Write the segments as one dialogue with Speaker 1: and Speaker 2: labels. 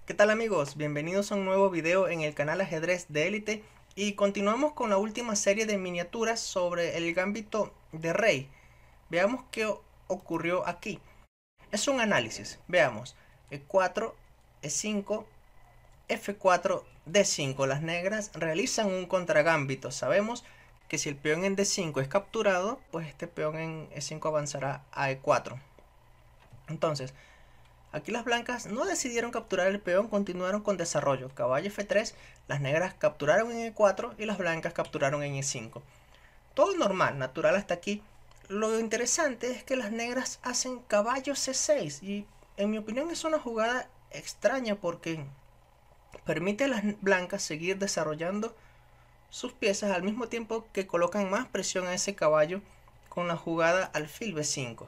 Speaker 1: ¿Qué tal amigos? Bienvenidos a un nuevo video en el canal Ajedrez de Élite y continuamos con la última serie de miniaturas sobre el gambito de rey. Veamos qué ocurrió aquí. Es un análisis. Veamos. E4, E5, F4, D5. Las negras realizan un contragambito. Sabemos que si el peón en D5 es capturado, pues este peón en E5 avanzará a E4. Entonces, aquí las blancas no decidieron capturar el peón, continuaron con desarrollo. Caballo F3, las negras capturaron en E4 y las blancas capturaron en E5. Todo normal, natural hasta aquí. Lo interesante es que las negras hacen caballo C6 y en mi opinión es una jugada extraña porque permite a las blancas seguir desarrollando sus piezas al mismo tiempo que colocan más presión a ese caballo con la jugada alfil B5.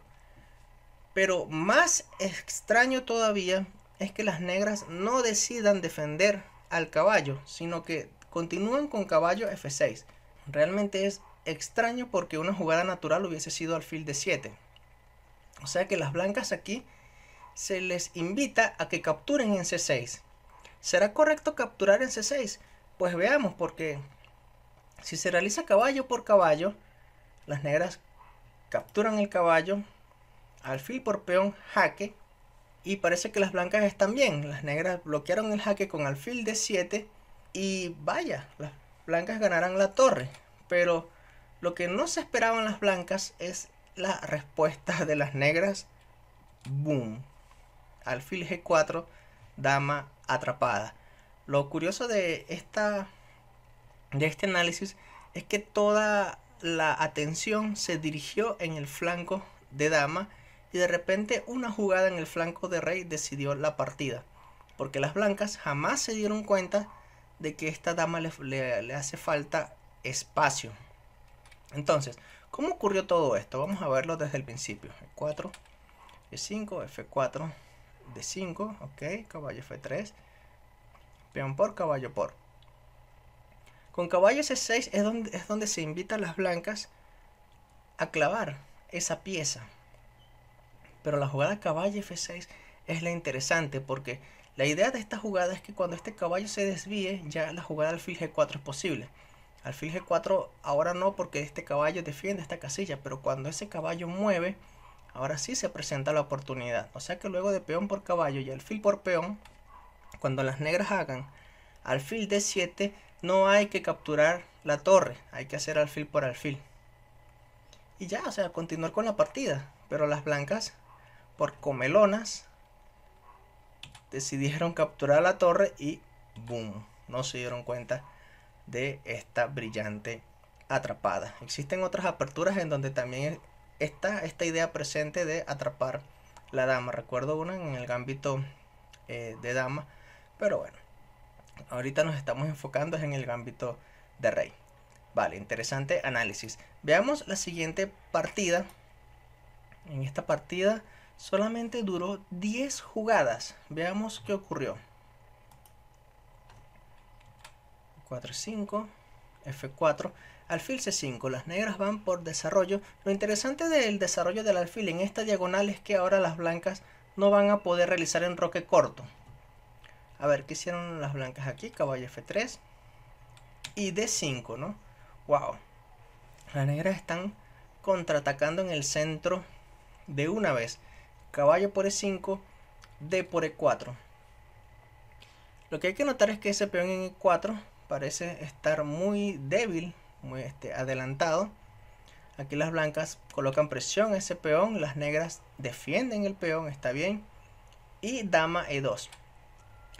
Speaker 1: Pero más extraño todavía es que las negras no decidan defender al caballo, sino que continúan con caballo F6. Realmente es extraño porque una jugada natural hubiese sido alfil D7. O sea que las blancas aquí se les invita a que capturen en C6. ¿Será correcto capturar en C6? Pues veamos, porque si se realiza caballo por caballo, las negras capturan el caballo, alfil por peón, jaque, y parece que las blancas están bien. Las negras bloquearon el jaque con alfil D7 y vaya, las blancas ganarán la torre. Pero lo que no se esperaban las blancas es la respuesta de las negras. Boom. Alfil G4, dama atrapada. Lo curioso de este análisis es que toda la atención se dirigió en el flanco de dama y de repente una jugada en el flanco de rey decidió la partida, porque las blancas jamás se dieron cuenta de que esta dama le hace falta espacio. Entonces, ¿cómo ocurrió todo esto? Vamos a verlo desde el principio. E4, E5, F4, D5, ok, caballo F3, peón por, caballo por. Con caballo C6 es donde se invita a las blancas a clavar esa pieza. Pero la jugada caballo F6 es la interesante porque la idea de esta jugada es que cuando este caballo se desvíe, ya la jugada alfil G4 es posible. Alfil G4 ahora no, porque este caballo defiende esta casilla, pero cuando ese caballo mueve, ahora sí se presenta la oportunidad. O sea que luego de peón por caballo y alfil por peón, cuando las negras hagan alfil D7, no hay que capturar la torre, hay que hacer alfil por alfil. Y ya, o sea, continuar con la partida. Pero las blancas, por comelonas, decidieron capturar la torre y boom, no se dieron cuenta de esta brillante atrapada. Existen otras aperturas en donde también está esta idea presente de atrapar la dama. Recuerdo una en el gambito de dama, pero bueno, ahorita nos estamos enfocando en el gambito de rey. Vale, interesante análisis. Veamos la siguiente partida. En esta partida solamente duró 10 jugadas. Veamos qué ocurrió. 4-5, F4, alfil C5. Las negras van por desarrollo. Lo interesante del desarrollo del alfil en esta diagonal es que ahora las blancas no van a poder realizar enroque corto. A ver, ¿qué hicieron las blancas aquí? Caballo F3 y D5, ¿no? Wow. Las negras están contraatacando en el centro de una vez. Caballo por E5, D por E4. Lo que hay que notar es que ese peón en E4 parece estar muy débil, muy adelantado. Aquí las blancas colocan presión a ese peón, las negras defienden el peón, está bien. Y dama E2.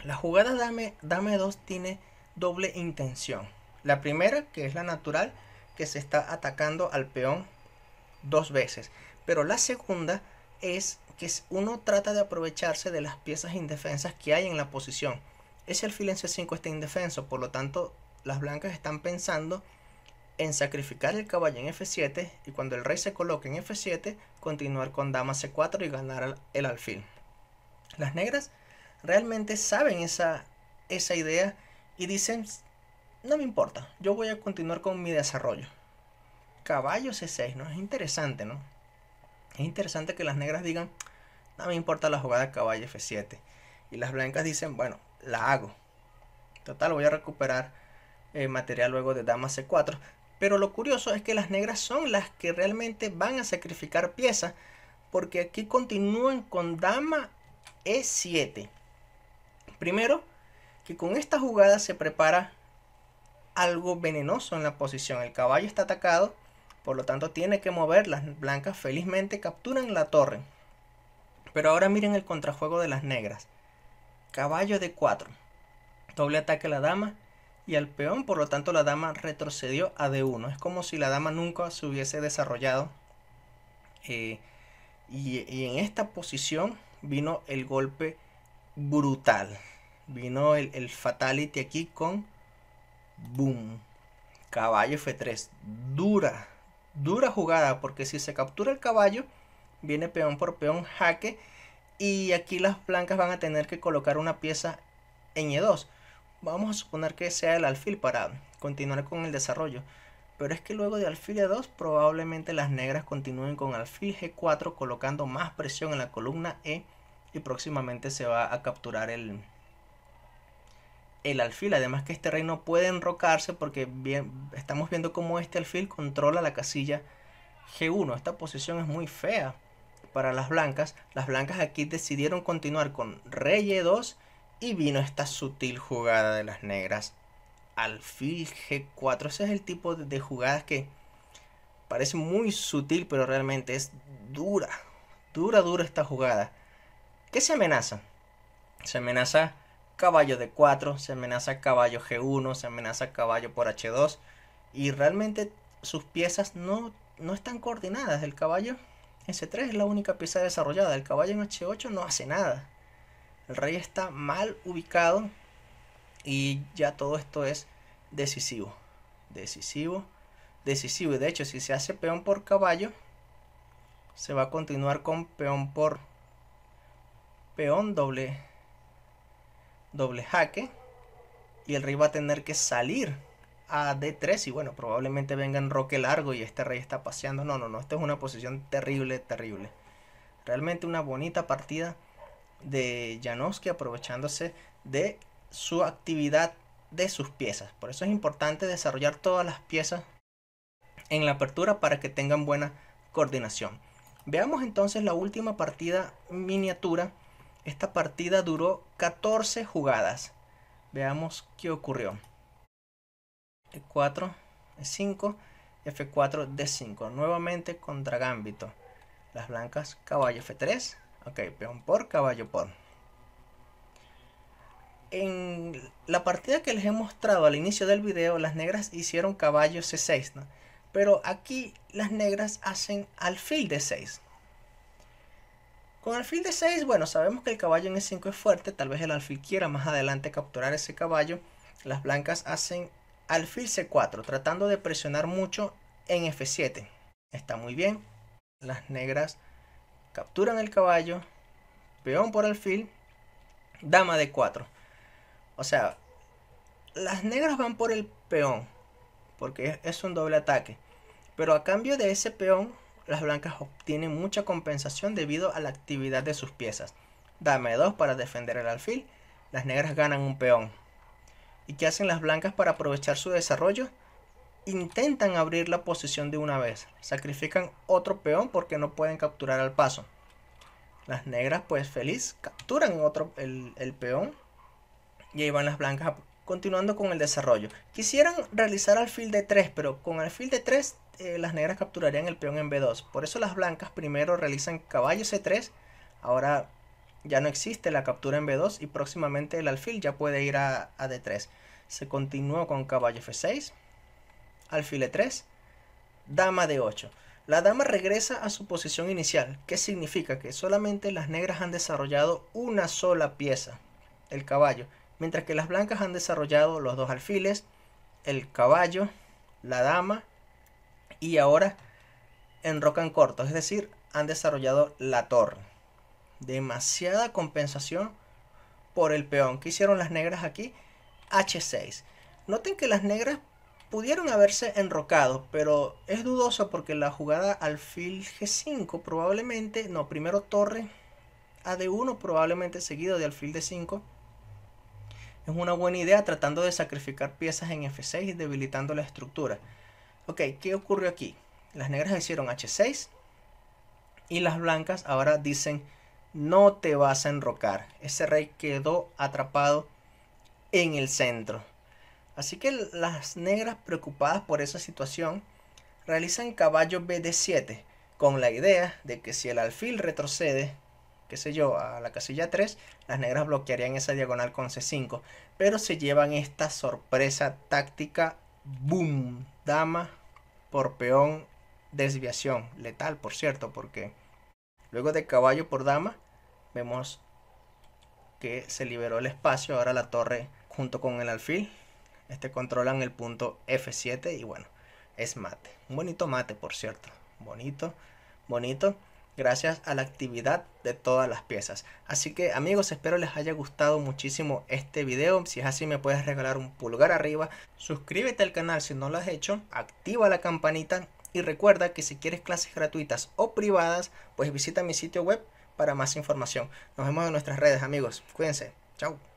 Speaker 1: La jugada dama E2 tiene doble intención. La primera, que es la natural, que se está atacando al peón dos veces. Pero la segunda es que uno trata de aprovecharse de las piezas indefensas que hay en la posición. Ese alfil en C5 está indefenso, por lo tanto las blancas están pensando en sacrificar el caballo en F7 y cuando el rey se coloque en F7 continuar con dama C4 y ganar el alfil. Las negras realmente saben esa idea y dicen, no me importa, yo voy a continuar con mi desarrollo. Caballo C6, ¿no? Es interesante, ¿no? Es interesante que las negras digan, no me importa la jugada caballo F7. Y las blancas dicen, bueno, la hago. Total, voy a recuperar material luego de dama C4. Pero lo curioso es que las negras son las que realmente van a sacrificar piezas, porque aquí continúan con dama E7. Primero, que con esta jugada se prepara algo venenoso en la posición. El caballo está atacado, por lo tanto tiene que mover. Las blancas felizmente capturan la torre. Pero ahora miren el contrajuego de las negras. Caballo D4. Doble ataque a la dama y al peón, por lo tanto la dama retrocedió a D1. Es como si la dama nunca se hubiese desarrollado. Y en esta posición vino el golpe brutal. Vino el fatality aquí con boom. Caballo F3. Dura jugada, porque si se captura el caballo, viene peón por peón jaque. Y aquí las blancas van a tener que colocar una pieza en E2. Vamos a suponer que sea el alfil para continuar con el desarrollo. Pero es que luego de alfil E2 probablemente las negras continúen con alfil G4, colocando más presión en la columna E. Y próximamente se va a capturar el alfil. Además que este rey no puede enrocarse, porque estamos viendo cómo este alfil controla la casilla G1. Esta posición es muy fea para las blancas. Las blancas aquí decidieron continuar con rey E2 y vino esta sutil jugada de las negras. Alfil G4. Ese es el tipo de jugadas que parece muy sutil, pero realmente es dura esta jugada. ¿Qué se amenaza? Se amenaza caballo D4, se amenaza caballo G1, se amenaza caballo por H2. Y realmente sus piezas no están coordinadas. El caballo en C3 es la única pieza desarrollada. El caballo en H8 no hace nada. El rey está mal ubicado y ya todo esto es decisivo. Decisivo. Y de hecho, si se hace peón por caballo, se va a continuar con peón por peón, doble jaque. Y el rey va a tener que salir a D3. Y bueno, probablemente venga en roque largo y este rey está paseando. No. Esto es una posición terrible. Realmente una bonita partida de Janowski, aprovechándose de su actividad, de sus piezas. Por eso es importante desarrollar todas las piezas en la apertura para que tengan buena coordinación. Veamos entonces la última partida miniatura. Esta partida duró 14 jugadas. Veamos qué ocurrió. E4, E5, F4, D5. Nuevamente contra Gambito. Las blancas, caballo F3. Ok, peón por, caballo por. En la partida que les he mostrado al inicio del video, las negras hicieron caballo C6, ¿no? Pero aquí las negras hacen alfil D6. Con alfil D6, bueno, sabemos que el caballo en E5 es fuerte. Tal vez el alfil quiera más adelante capturar ese caballo. Las blancas hacen alfil C4, tratando de presionar mucho en F7. Está muy bien. Las negras capturan el caballo, peón por alfil, dama D4. O sea, las negras van por el peón, porque es un doble ataque. Pero a cambio de ese peón, las blancas obtienen mucha compensación debido a la actividad de sus piezas. Dama E2 para defender el alfil. Las negras ganan un peón. ¿Y qué hacen las blancas para aprovechar su desarrollo? Intentan abrir la posición de una vez. Sacrifican otro peón porque no pueden capturar al paso. Las negras, pues feliz, capturan el peón. Y ahí van las blancas continuando con el desarrollo. Quisieran realizar alfil D3, pero con alfil D3 las negras capturarían el peón en B2. Por eso las blancas primero realizan caballo C3. Ahora ya no existe la captura en B2 y próximamente el alfil ya puede ir a D3. Se continúa con caballo F6, alfil E3, dama D8. La dama regresa a su posición inicial. ¿Qué significa? Que solamente las negras han desarrollado una sola pieza, el caballo, mientras que las blancas han desarrollado los dos alfiles, el caballo, la dama y ahora enrocan corto, es decir, han desarrollado la torre. Demasiada compensación por el peón. ¿Qué hicieron las negras aquí? H6. Noten que las negras pudieron haberse enrocado, pero es dudoso porque la jugada alfil G5 probablemente, no, primero torre a D1, probablemente seguido de alfil D5. es una buena idea tratando de sacrificar piezas en F6 y debilitando la estructura. Ok, ¿qué ocurrió aquí? Las negras hicieron H6 y las blancas ahora dicen no te vas a enrocar. Ese rey quedó atrapado en el centro. Así que las negras, preocupadas por esa situación, realizan caballo BD7 con la idea de que si el alfil retrocede, qué sé yo, a la casilla 3, las negras bloquearían esa diagonal con C5, pero se llevan esta sorpresa táctica. ¡Boom! Dama por peón, desviación, letal por cierto, porque luego de caballo por dama vemos que se liberó el espacio. Ahora la torre junto con el alfil controlan el punto F7 y bueno, es mate. Un bonito mate, por cierto. Bonito, bonito. Gracias a la actividad de todas las piezas. Así que amigos, espero les haya gustado muchísimo este video. Si es así, me puedes regalar un pulgar arriba. Suscríbete al canal si no lo has hecho. Activa la campanita. Y recuerda que si quieres clases gratuitas o privadas, pues visita mi sitio web para más información. Nos vemos en nuestras redes, amigos. Cuídense. Chao.